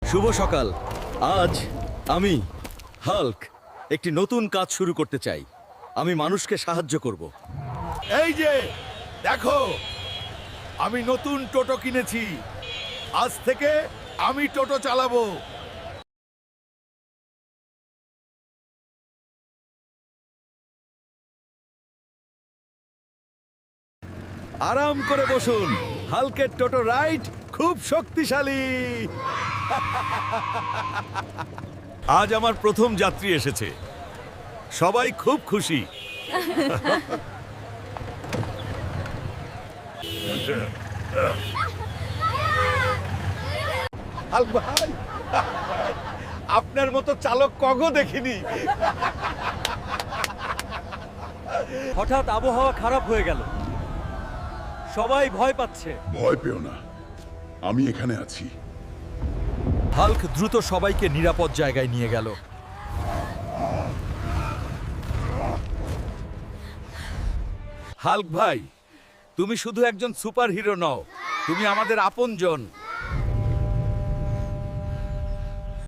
শুভ সকাল। আজ আমি হাল্ক একটি নতুন কাজ শুরু করতে চাই। আমি মানুষকে সাহায্য করব। এই যে দেখো, আমি নতুন টোটো কিনেছি। আজ থেকে আমি টোটো চালাবো। আরাম করে বসুন। হাল্কের টোটো রাইড খুব শক্তিশালী। আজ আমার প্রথম যাত্রী এসেছে, সবাই খুব খুশি। হাল্ক ভাই, আপনার মতো চালক কগো দেখিনি। হঠাৎ আবহাওয়া খারাপ হয়ে গেল, সবাই ভয় পাচ্ছে। ভয় পেও না, আমি এখানে আছি। হাল্ক দ্রুত সবাইকে নিরাপদ জায়গায় নিয়ে গেল। হাল্ক ভাই, তুমি শুধু একজন সুপারহিরো নও, তুমি আমাদের আপনজন।